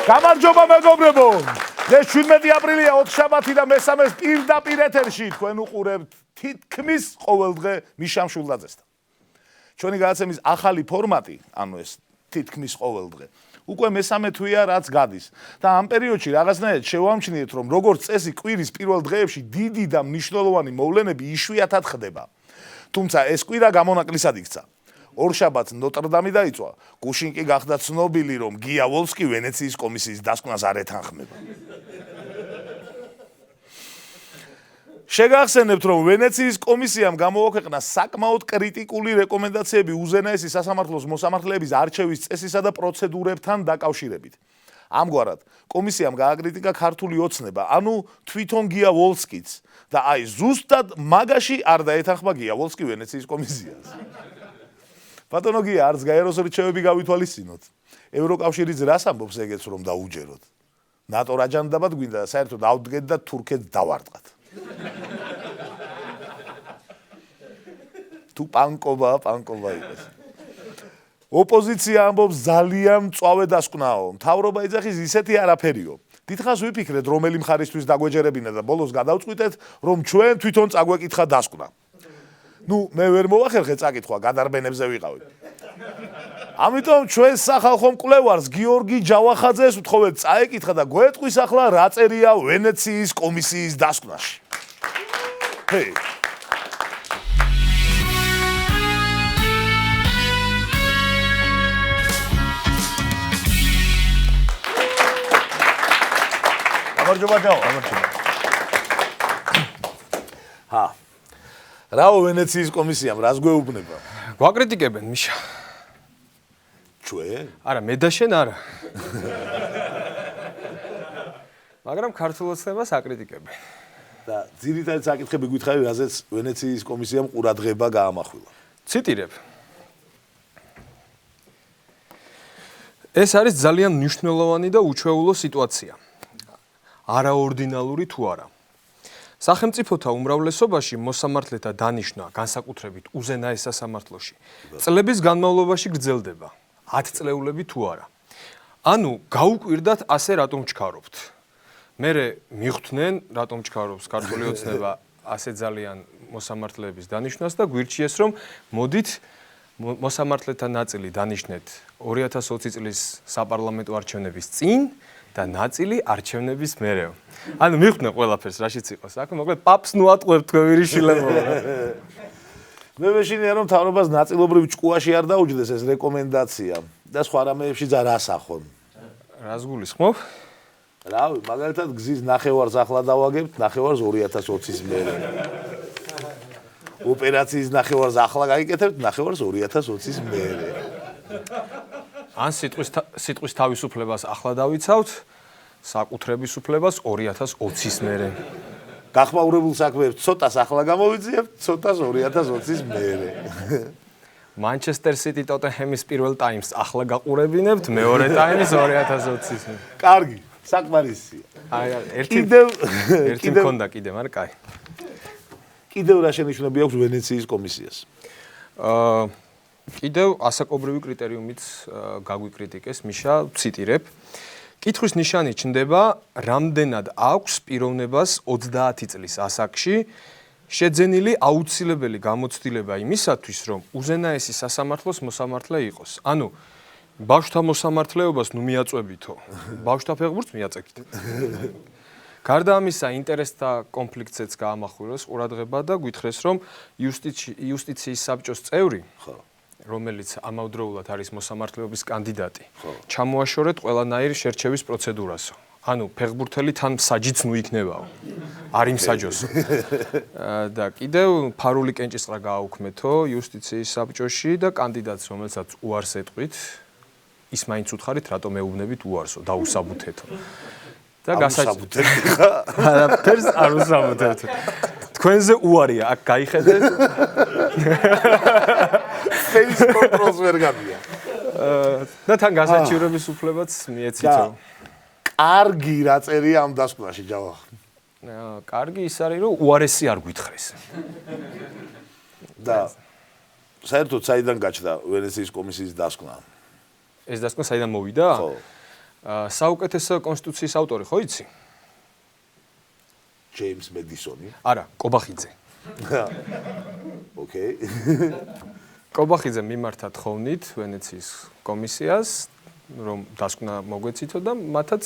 გამარჯობა მეგობრებო. ეს 17 აპრილია 4 შაბათი და მესამეს პირდაპირ ეთერში თქვენ უყურებთ თითქმის ყოველდღე მიშამ შულდაძესთან. ჩვენი გადაცემის ახალი ფორმატი, ანუ ეს თითქმის ყოველდღე, უკვე მესამე თვეა რაც გადის და ამ პერიოდში რაღაცნაირად შევამჩნიეთ, რომ როგორც წესი კვირის პირველ დღეებში დიდი და მნიშვნელოვანი მოვლენები იშვიათად ხდება. თუმცა ეს კვირა გამონაკლისად იქცა. ორშაბათს ნოტრდამი დაიწვა, გუშინ კი გახდა ცნობილი, რომ გია ვოლსკი ვენეციის კომისიის დასკვნას არ ეთანხმება. შეგახსენებთ, რომ ვენეციის კომისიამ გამოაქვეყნა საკმაოდ კრიტიკული რეკომენდაციები უზენაესი სასამართლოს მოსამართლეების არჩევის წესისა და პროცედურებთან დაკავშირებით. ამგვარად, კომისიამ გააკრიტიკა ქართული ოცნება, ანუ თვითონ გია ვოლსკიც და აი ზუსტად მაგაში არ დაეთანხმა გია ვოლსკი ვენეციის კომისიას. ბატონო გია, არც გაეროს რჩევები გავითვალისწინოთ. ევროკავშირიც რას ამბობს ეგეც რომ დაუჯეროთ. ნატო რა ჯანდაბად გვინდა, საერთოდ ავდგეთ და თურქეთს დავარტყათ. თუ პანკობა იყოს. ოპოზიცია ამბობს ძალიან მწვავე დასკვნაო. მთავრობა ეძახის ისეთი არაფერიო. დიდხანს ვიფიქრეთ, რომელი მხარისთვის დაგვეჯერებინა და ბოლოს გადავწყვიტეთ, რომ ჩვენ თვითონ წაგვეკითხა დასკვნა. მე ვერ მოვახერხე წაკითხვა, გადარბენებზე ვიყავით. ამიტომ ჩვენ სახალხო მკვლევარს გიორგი ჯავახაძეს ვთხოვეთ წაეკითხა და გვეტყვის ახლა რა წერია ვენეციის კომისიის დასკვნაში. გამარჯობა ჯავ, გამარჯობა. რაო ვენეციის კომისიამ რას გვეუბნება? გვაკრიტიკებენ მიშა. ჩვენ? არა, მე და შენ არა. მაგრამ ქართულ ოცნებას აკრიტიკებენ. და ძირითადად საკითხები გითხარი, რაზეც ვენეციის კომისიამ ყურადღება გაამახვილა. ციტირებ. ეს არის ძალიან მნიშვნელოვანი და უჩვეულო სიტუაცია. არაორდინალური თუ არა. სახელმწიფოთა უმრავლესობაში მოსამართლეთა დანიშვნა განსაკუთრებით უზენაეს სასამართლოში წლების განმავლობაში გრძელდება 10 წლეულები თუ არა. ანუ გაუკვირდათ ასე რატომ ჩქარობთ. მერე მიხვდნენ რატომ ჩქარობს ქართული ოცნება ასე ძალიან მოსამართლეების დანიშვნას და გვირჩიეს რომ მოდით მოსამართლეთა ნაწილი დანიშნეთ 2020 წლის საპარლამენტო არჩევნების წინ და ნაწილი არჩევნების მერეო. ანუ მიხვდნენ ყველაფერს რაშიც იყოს. აქ მოკლედ პაპს ნუ ატყუებთ თქვენ ვირიშილებო. მე მეშინია რომ თავრობას ნაწილობრივ ჭკუაში არ დაუჯდეს ეს რეკომენდაცია და სხვა რამეებში რას ახონ. რას გულისხმობ? რავი, მაგალითად გზის ნახევარს ახლა დავაგებთ, ნახევარს 2020-ის მერე. ოპერაციის ნახევარს ახლა გაიკეთებთ, ნახევარს 2020-ის მერე. ან სიტყვის თავისუფლებას ახლა დავიცავთ, საკუთრების უფლებას 2020-ის მერე. გახმაურებულ საქმეებს ცოტას ახლა გამოვიძიებთ, ცოტას 2020-ის მერე. Manchester City Tottenham-ის პირველ ტაიმს ახლა გაყურებინებთ, მეორე ტაიმის 2020-ის მერე. კარგი, საკმარისია. აი, ერთი მქონდა კიდე, მაგრამ კაი. კიდევ რა შენიშვნები აქვს ვენეციის კომისიას? კიდევ ასაკობრივი კრიტერიუმით გაგვიკრიტიკეს, მიშა, ციტირებ. კითხვის ნიშანი ჩნდება, რამდენად აქვს პიროვნებას 30 წლის ასაკში შეძენილი აუცილებელი გამოცდილება იმისათვის, რომ უზენაესი სასამართლოს მოსამართლე იყოს. ანუ ბავშვთა მოსამართლეობას ნუ მიაწვებითო, ბავშვთა ფეხბურთს მიაწეკით. გარდა ამისა, ინტერესთა კონფლიქტზეც გაამახვილეს ყურადღება და გვითხრეს, რომ იუსტიციის საბჭოს წევრი, რომელიც ამავდროულად არის მოსამართლეობის კანდიდატი, ჩამოაშორეთ ყველანაირ შერჩევის პროცედურასო. ანუ ფეხბურთელი თან საჯიც ნუ იქნებაო. არ იმსაჯოსო. და კიდევ ფარული კენჭისყრა გააუქმეთო იუსტიციის საბჭოში და კანდიდატს, რომელსაც უარს ეტყვით, ის მაინც უთხარით, რატომ ეუბნებით უარსო, დაუსაბუთეთო. და გასაბუთეთ. არაფერს არ უსაბუთეთ. თქვენზე უარია, აქ გაიხედეთ. ფეის კონტროლს ვერ გამია. და თან გასაჩივრების უფლებაც მიეცითო. კარგი რა წერია ამ დასკვნაში ჯავახ. კარგი ის არის რომ უარესი არ გვითხრეს. და საერთოდ საიდან გაჩნდა ვენეციის კომისიის დასკვნა? ეს დასკვნა საიდან მოვიდა? ხო. საუკეთესო კონსტიტუციის ავტორი ხო იცი? ჯეიმს მედისონი. არა, კობახიძე. ოკეი. კობახიძე მიმართა თხოვნით ვენეციის კომისიას, რომ დასკვნა მოგვეცითო და მათაც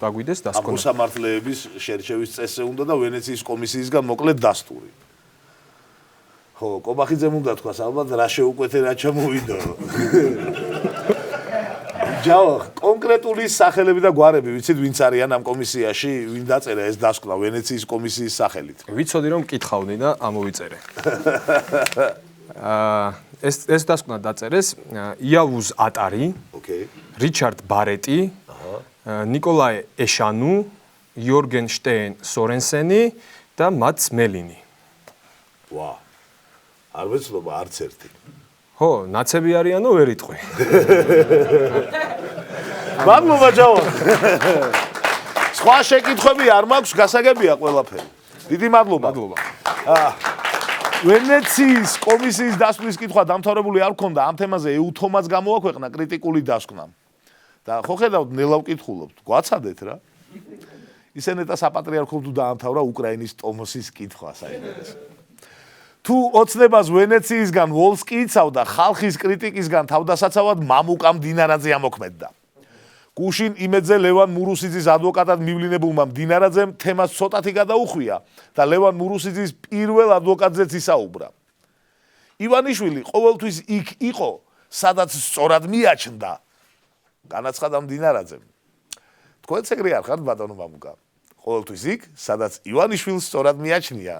დაგვიდეს დასკვნა. მოსამართლეების შერჩევის წესზე უნდა და ვენეციის კომისიისგან მოკლედ დასტური. ხო, კობახიძემ უნდა თქვას, ალბათ რა შეუკვეთე რა ჩამოვიდა. ჯავა, კონკრეტული სახელები და გვარები, ვიცით ვინც არიან ამ კომისიაში, ვინ დაწერა ეს დასკვნა ვენეციის კომისიის სახელით. ვიცოდი რომ მკითხავდი და ამოვიწერე. ეს დასკვნა დაწერეს იავუზ ატარი, ოკეი. რიჩარდ ბარეტი, ნიკოლაე ეშანუ, იორგენ შტეინ სორენსენი და მაც მელინი. ვა. არ ვეცლობა არც ერთი. ხო, ნაცები არიანო ვერ იტყვი. მადლობა ჯავა. სხვა შეკითხვები არ მაქვს, გასაგებია ყველაფერი. დიდი მადლობა. მადლობა. ვენეციის კომისიის დასკვნის კითხვა დამთავრებული არ ქონდა, ამ თემაზე ეუთომაც გამოაქვეყნა კრიტიკული დასკვნა. და ხო ხედავთ, ნელა ვკითხულობთ, გვაცადეთ რა. ისენეტა საპატრიარქო თუ დაამთავრა უკრაინის ტომოსის კითხვა საინტერესო. თუ ოცნებას ვენეციისგან ვოლსკი იცავდა, ხალხის კრიტიკისგან თავდასაცავად მამუკა მდინარაძე ამოქმედდა. გუშინ იმედზე ლევან მურუსიძის ადვოკატად მივლინებულმა მდინარაძემ თემას ცოტათი გადაუხვია და ლევან მურუსიძის პირველ ადვოკატზეც ისაუბრა. ივანიშვილი ყოველთვის იქ იყო, სადაც სწორად მიაჩნდა, განაცხადა მდინარაძემ. თქვენც ეგრე არ ხართ ბატონო მამუკა. ყოველთვის იქ, სადაც ივანიშვილს სწორად მიაჩნია.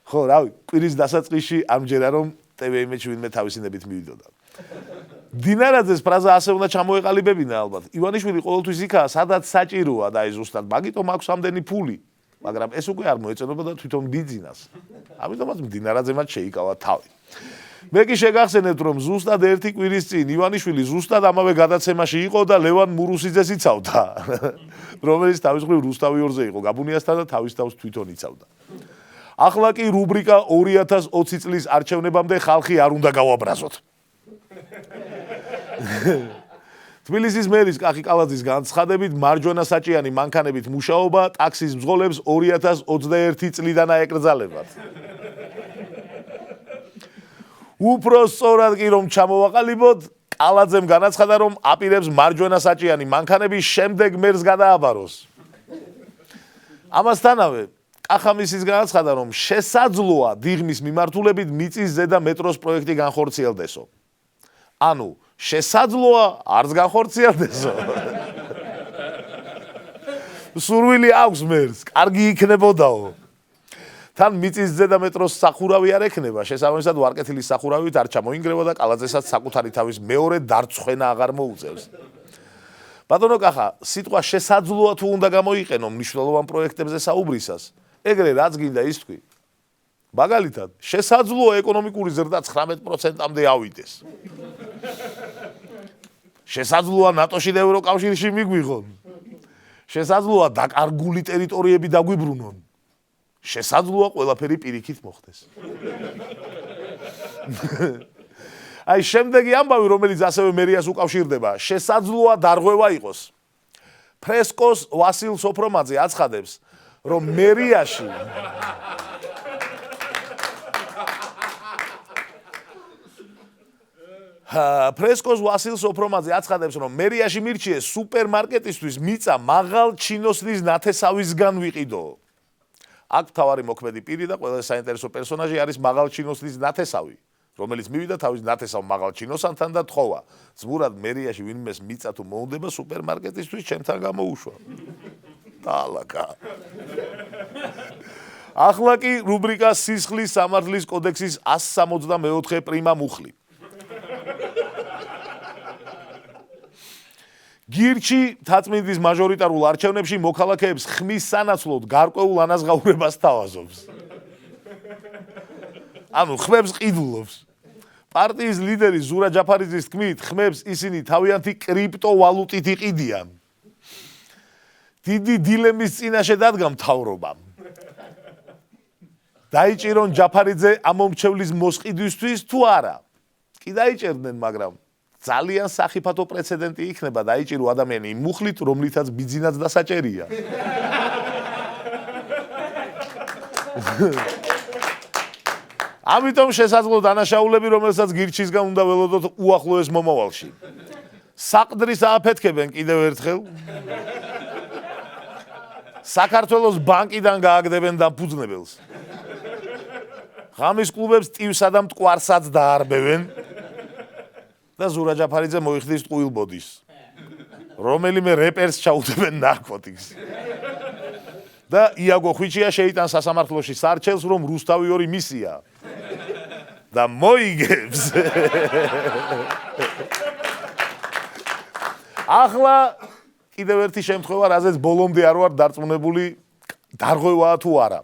ხო, რავი, კვირის დასაწყისში ამჯერა რომ TV-ში ვინმე თავისინებით მივიდოდა. დინარაძეს ფრაზა ასე უნდა ჩამოეყალიბებინა ალბათ. ივანიშვილი ყოველთვის იქაა, სადაც საჭიროა და აი ზუსტად მაგიტომ აქვს ამდენი ფული, მაგრამ ეს უკვე არ მოეწონება და თვითონ ბიძინას. ამიტომაც დინარაძემაც შეიკავა თავი. მე კი შეგახსენებთ, რომ ზუსტად ერთი კვირის წინ ივანიშვილი ზუსტად ამავე გადაცემაში იყო და ლევან მურუსიძეს იცავდა, რომელიც თავის მხრივ რუსთავი ორზე იყო გაბუნიასთან და თავის თავს თვითონ იცავდა. ახლა კი რუბრიკა 2020 წლის არჩევნებამდე ხალხი არ უნდა გავაბრაზოთ. თბილისის მერის კახი კალაძის განცხადებით მარჯვენა საჭიანი მანქანებით მუშაობა ტაქსის მძღოლებს 2021 წლიდან აეკრძალებათ. უფრო სწორად კი რომ ჩამოვაყალიბოთ, კალაძემ განაცხადა, რომ აპირებს მარჯვენა საჭიანი მანქანები შემდეგ მერს გადააბაროს. ამასთანავე კახამისის განაცხადა, რომ შესაძლოა დიღმის მიმართულებით მიწის ზედა მეტროს პროექტი განხორციელდესო. ანუ შესაძლოა არც განხორციელდესო. სურვილი აქვს მერს, კარგი იქნებოდაო. თან მიწის ზედა მეტროს სახურავი არ ექნება, შესაბამისად ვარკეთილის სახურავით არ ჩამოინგრევა და კალაძესაც საკუთარი თავის მეორე დარწხვენა აღარ მოუწევს. ბატონო კახა, სიტყვა შესაძლოა თუ უნდა გამოიყენო მნიშვნელოვან პროექტებზე საუბრისას, ეგრე რაც გინდა ის თქვი. მაგალითად, შესაძლოა ეკონომიკური ზრდა 19%-მდე ავიდეს. შესაძლოა ნატოში და ევროკავშირში მიგვიღონ. შესაძლოა დაკარგული ტერიტორიები დაგვიბრუნონ. შესაძლოა ყველაფერი პირიქით მოხდეს. აი შემდეგი ამბავი, რომელიც ასევე მერიას უკავშირდება, შესაძლოა დარღვევა იყოს. ფრესკოს ვასილ სოფრომაძე აცხადებს, რომ მერიაში ფრესკოს ვასილ სოფრომაძე აცხადებს, რომ მერიაში მირჩიეს სუპერმარკეტისთვის მიწა მაღალ ჩინოსნის ნათესავისგან ვიყიდო. აქ თავარი მოქმედი პირი და ყველა საინტერესო პერსონაჟი არის მაღალ ჩინოსნის ნათესავი, რომელიც მივიდა თავის ნათესავ მაღალ ჩინოსანთან და თხოვა, ზმურად მერიაში ვინმეს მიწა თუ მოუნდება სუპერმარკეტისთვის ჩემთან გამოუშვა. დალაკა. ახლა კი რუბრიკა სისხლის სამართლის კოდექსის 164 პრიმა მუხლი. გირჩი თაწმინდის მაჟორიტარულ არჩევნებში მოქალაქეებს ხმის სანაცვლოდ გარკვეულ ანაზღაურებას თავაზობს. ანუ ხმებს ყიდულობს. პარტიის ლიდერი ზურა ჯაფარიძის თქმით, ხმებს ისინი თავიანთი კრიპტოვალუტით იყიდიან. დიდი დილემის წინაშე დადგა მთავრობამ. დაიჭირონ ჯაფარიძე ამ მომრჩევლის მოსყიდვისთვის თუ არა? კი დაიჭერდნენ, მაგრამ ძალიან სახიფათო პრეცედენტი იქნება დაიჭირო ადამიანი იმ მუხლით, რომლითაც ბიძინაც დასაჭერია. ამიტომ შესაძლოა დანაშაულები, რომელსაც გირჩისგან უნდა ველოდოთ უახლოეს მომავალში. საყდრის ააფეთქებენ კიდევ ერთხელ. საქართველოს ბანკიდან გააგდებენ დამფუძნებელს. ღამის კლუბებს ტივსა და მტკვარსაც დაარბევენ და ზურა ჯაფარიძე მოიხდის ტყუილბოდის. რომელიმე რეპერს ჩაუდებენ ნარკოტიკს. და იაგო ხვიჩია შეიტანს სასამართლოში სარჩელს, რომ რუსთავი ორი მისია. და მოიგებს. ახლა კიდევ ერთი შემთხვევა, რაზეც ბოლომდე არ ვარ დარწმუნებული, დარღვევაა თუ არა.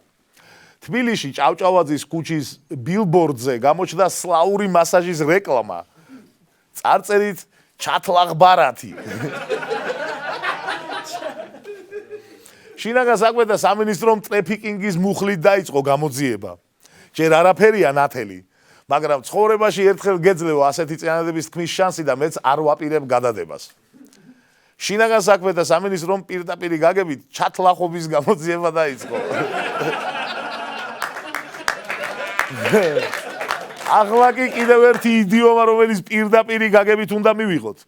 თბილისში ჭავჭავაძის ქუჩის ბილბორდზე გამოჩნდა სლაური მასაჟის რეკლამა. წარწერით ჩათლაღბარათი. შინაგან საქმეთა სამინისტრომ ტრეფიკინგის მუხლით დაიწყო გამოძიება. ჯერ არაფერია ნათელი, მაგრამ ცხოვრებაში ერთხელ გეძლევა ასეთი წინადადების თქმის შანსი და მეც არ ვაპირებ გადადებას. შინაგან საქმეთა სამინისტრომ პირდაპირი გაგებით ჩათლახობის გამოძიება დაიწყო. ახლა კი კიდევ ერთი იდიომა, რომელიც პირდაპირი გაგებით უნდა მივიღოთ.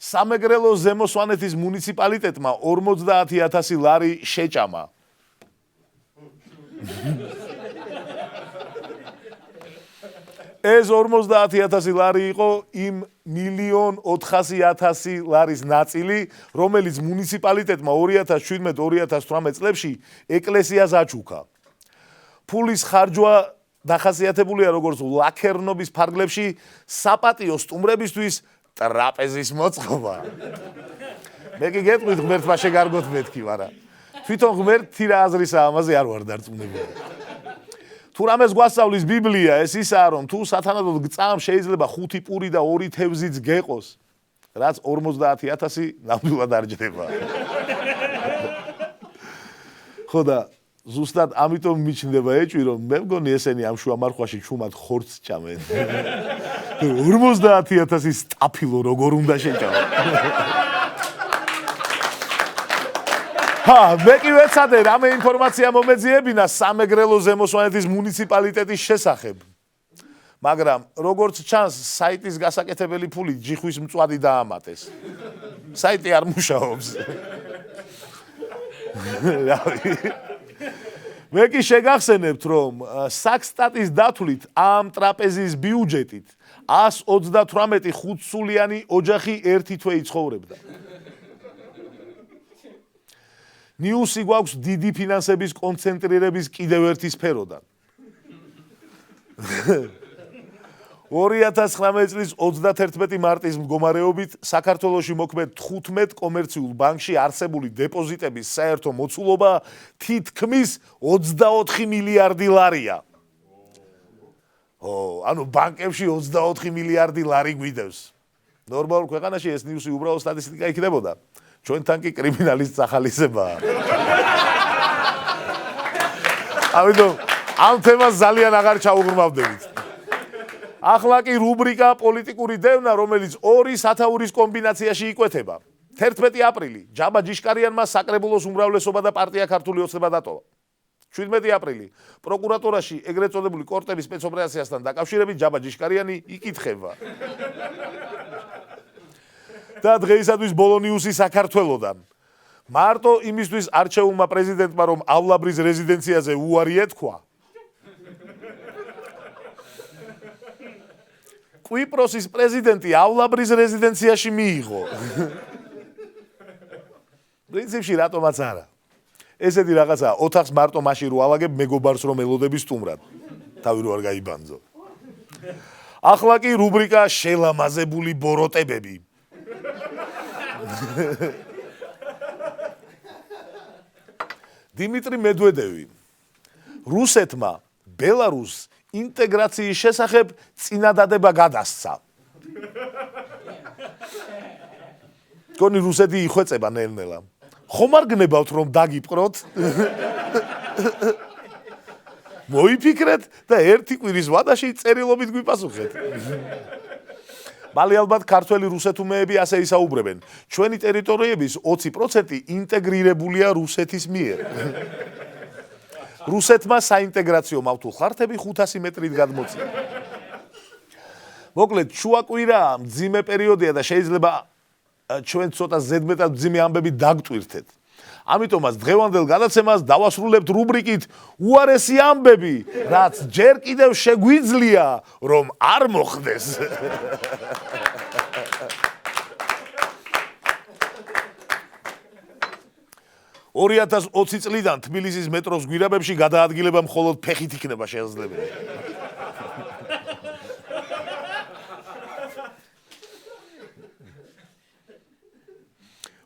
სამეგრელოს ზემო სვანეთის მუნიციპალიტეტმა 50,000 ლარი შეჭამა. ეს 50,000 ლარი იყო იმ 1,400,000 ლარის ნაწილი, რომელიც მუნიციპალიტეტმა 2017-2018 წლებში ეკლესიას აჩუქა. ფულის ხარჯვა დახასიათებულია როგორც ლაქერნობის ფარგლებში საპატიო სტუმრებისთვის ტრაპეზის მოწყობა. მე კი გეტყვით ღმერთმა შეგარგოთ მეთქი, მაგრამ თვითონ ღმერთი რა აზრისაა ამაზე არ ვარ დარწმუნებული. თუ რამეს გვასწავლის ბიბლია, ეს ისაა, რომ თუ სათანადოდ გწამს შეიძლება 5 პური და 2 თევზიც გეყოს, რაც 50,000 ნამდვილად არ ჯდება. ხო და ზუსტად ამიტომ მიჩნდება ეჭვი, რომ მე მგონი ესენი ამ შუამარხვაში ჩუმად ხორცს ჭამენ. 50,000 სტაფილო როგორ უნდა შეჭამა. მე კი ვეცადე რამე ინფორმაცია მომეძიებინა სამეგრელო ზემო სვანეთის მუნიციპალიტეტის შესახებ. მაგრამ როგორც ჩანს, საიტის გასაკეთებელი ფული ჯიხვის მწვადი დაამატეს. საიტი არ მუშაობს. მე კი შეგახსენებთ, რომ საქსტატის დათვლით ამ ტრაპეზის ბიუჯეტით 138 ხუთსულიანი ოჯახი ერთი თვე იცხოვრებდა. ნიუსი გვაქვს დიდი ფინანსების კონცენტრირების კიდევ ერთი სფეროდან. 2019 წლის 31 მარტის მდგომარეობით საქართველოში მოქმედ 15 კომერციულ ბანკში არსებული დეპოზიტების საერთო მოცულობა თითქმის 24 მილიარდი ლარია. ანუ ბანკებში 24 მილიარდი ლარი გვიდევს. ნორმალურ ქვეყანაში ეს ნიუსი უბრალოდ სტატისტიკა იქნებოდა. ჩვენთან კი კრიმინალის წახალისებაა. ამიტომ ამ თემას ძალიან აღარ ჩაუღრმავდებით. ახლა კი რუბრიკა პოლიტიკური დევნა, რომელიც ორი სათაურის კომბინაციაში იკვეთება. 11 აპრილი ჯაბა ჯიშკარიანმა საკრებულოს უმრავლესობა და პარტია ქართული ოცნება დატოვა. 17 აპრილი პროკურატურაში ეგრეთ წოდებული კორტების სპეცოპერაციასთან დაკავშირებით ჯაბა ჯიშკარიანი იკითხება. და დღეისათვის ბოლონიუსი საქართველოდან. მარტო იმისთვის არჩეულმა პრეზიდენტმა, რომ ავლაბრის რეზიდენციაზე უარი ეთქვა. კვიპროსის პრეზიდენტი ავლაბრის რეზიდენციაში მიიღო. პრინციპში რატომაც არა. ესეთი რაღაცაა, ოთახს მარტო მაშინ რო ალაგებ, მეგობარს რომ ელოდები სტუმრად. თავი რო არ გაიბანძო. ახლა კი რუბრიკა შელამაზებული ბოროტებები. დიმიტრი მედვედევი რუსეთმა ბელარუსს ინტეგრაციის შესახებ წინადადება გადასცა. გონი რუსეთი იხვეწება ნელ-ნელა. ხომ არ გნებავთ რომ დაგიპყროთ? მოიფიქრეთ და ერთი კვირის ვადაში წერილობით გვიპასუხეთ. მალე ალბათ ქართველი რუსეთუმეები ასე ისაუბრებენ. ჩვენი ტერიტორიების 20% ინტეგრირებულია რუსეთის მიერ. რუსეთმა საინტეგრაციო მავთულ ხართები 500 მეტრით გადმოწია. მოკლედ, შუაკვირაა, მძიმე პერიოდია და შეიძლება ჩვენ ცოტა ზედმეტად მძიმე ამბები დაგტვირთეთ. ამიტომაც დღევანდელ გადაცემას დავასრულებთ რუბრიკით უარესი ამბები, რაც ჯერ კიდევ შეგვიძლია, რომ არ მოხდეს. 2020 წლიდან თბილისის მეტროს გვირაბებში გადაადგილება მხოლოდ ფეხით იქნება შესაძლებელი.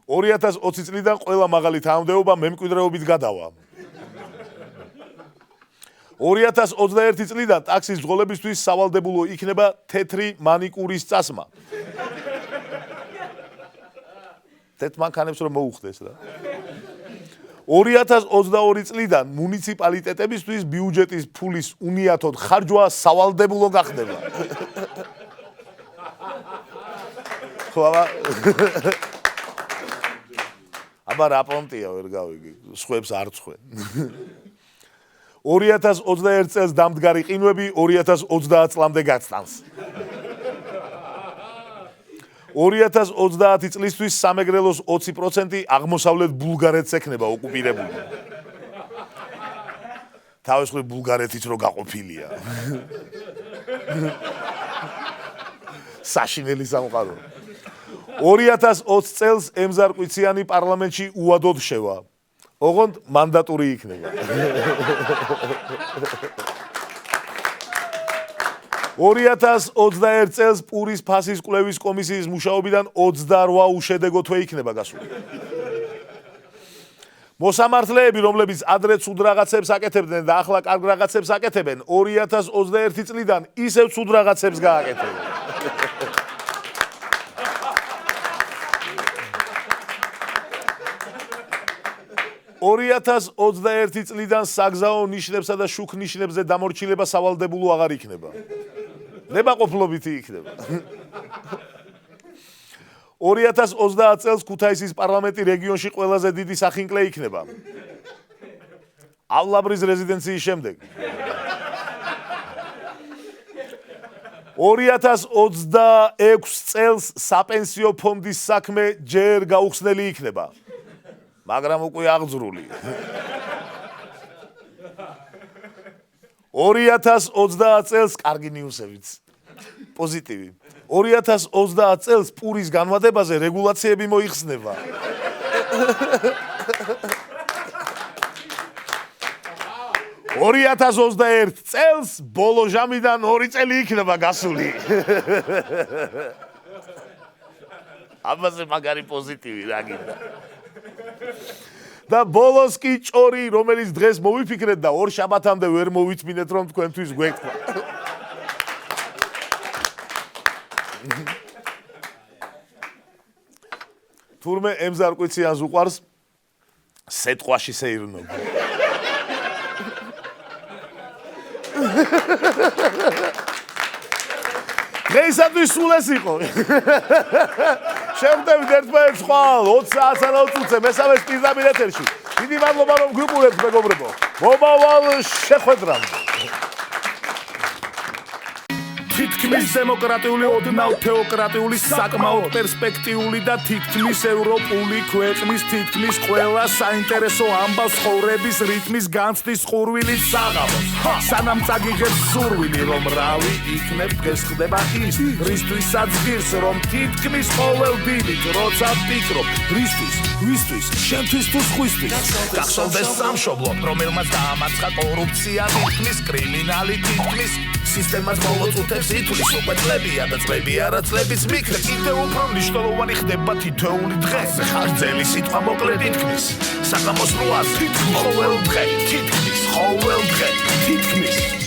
2020 წლიდან ყველა მაღალი თანამდებობა მემკვიდრეობით გადავა. 2021 წლიდან ტაქსის ძღოლებისთვის სავალდებულო იქნება თეთრი მანიკურის წასმა. თეთრ მანქანებს რომ მოუხდეს რა. 2022 წლიდან მუნიციპალიტეტებისთვის ბიუჯეტის ფულის უნიათოდ ხარჯვა სავალდებულო გახდება. ხო, აბა რა პონტია ვერ გავიგე, სხვებს არ წხვენ. 2021 წელს დამდგარი ყინვები 2030 წლამდე გაცტანს. 2030 წლისთვის სამეგრელოს 20% აღმოსავლეთ ბულგარეთს ექნება ოკუპირებული. თავისუფლად ბულგარეთიც რო გაყოფილია. საშინელი სამყარო. 2020 წელს ემზარკვიციანი პარლამენტში უადოდ შევა. ოღონდ მანდატური იქნება. 2021 წელს პურის ფასის კვლევის კომისიის მუშაობიდან 28 უშედეგო თვე იქნება გასული. მოსამართლეები, რომლებიც ადრე ცუდ რაღაცებს აკეთებდნენ და ახლა კარგ რაღაცებს აკეთებენ, 2021 წლიდან ისევ ცუდ რაღაცებს გააკეთებენ. 2021 წლიდან საგზაო ნიშნებსა და შუქ ნიშნებზე დამორჩილება სავალდებულო აღარ იქნება. ნებაყოფლობითი იქნება. 2030 წელს ქუთაისის პარლამენტი რეგიონში ყველაზე დიდი სახინკლე იქნება. ავლაბრის რეზიდენციის შემდეგ. 2026 წელს საპენსიო ფონდის საქმე ჯერ გაუხსნელი იქნება. მაგრამ უკვე აღძრული. 2030 წელს კარგი ნიუსებიც. პოზიტივი. 2030 წელს პურის განმადებაზე რეგულაციები მოიხსნება. 2021 წელს ბოლო ჟამიდან 2 წელი იქნება გასული. ამაზე მაგარი პოზიტივი რა გინდა. და ბოლოს კი ჭორი, რომელიც დღეს მოვიფიქრეთ და 2 შაბათამდე ვერ მოვიწმინეთ, რომ თქვენთვის გვეკვა. თურმე ემზარკვიციანს უყვარს სეტყვაში სეირნობა. დღეისათვის სულ ეს იყო. შევდებით ერთმანეთს ხვალ 20 საათსა 20 წუთზე მესამე პირდაპირ ეთერში. დიდი მადლობა რომ გვიყურებთ მეგობრებო. მომავალ შეხვედრამდე. თითქმის დემოკრატიული, ოდნავ თეოკრატიული, საკმაოდ პერსპექტიული და თითქმის ევროპული ქვეყნის თითქმის ყველა საინტერესო ამბავს ცხოვრების რიტმის განცდის ხურვილი საღამოს. სანამ წაგიღებს სურვილი, რომ რავი იქნებ დღეს ხდება ის, რისთვისაც ღირს, რომ თითქმის ყოველ დილით, როცა ვფიქრობ, რისთვის, ვისთვის, შენთვის თუ სხვისთვის. გახსოვდეს სამშობლოდ, რომელმაც დაამარცხა კორუფცია, თითქმის კრიმინალი, თითქმის სისტემას მოვაწუთებს ითვლის უკვე წლებია და წლები არა წლების მიქრე კიდევ უფრო მნიშვნელოვანი ხდება თითოეული დღე ხარჯელი სიტყვა მოკლედ ითქმის საღამოს 8-ს თითქმის ყოველ დღე თითქმის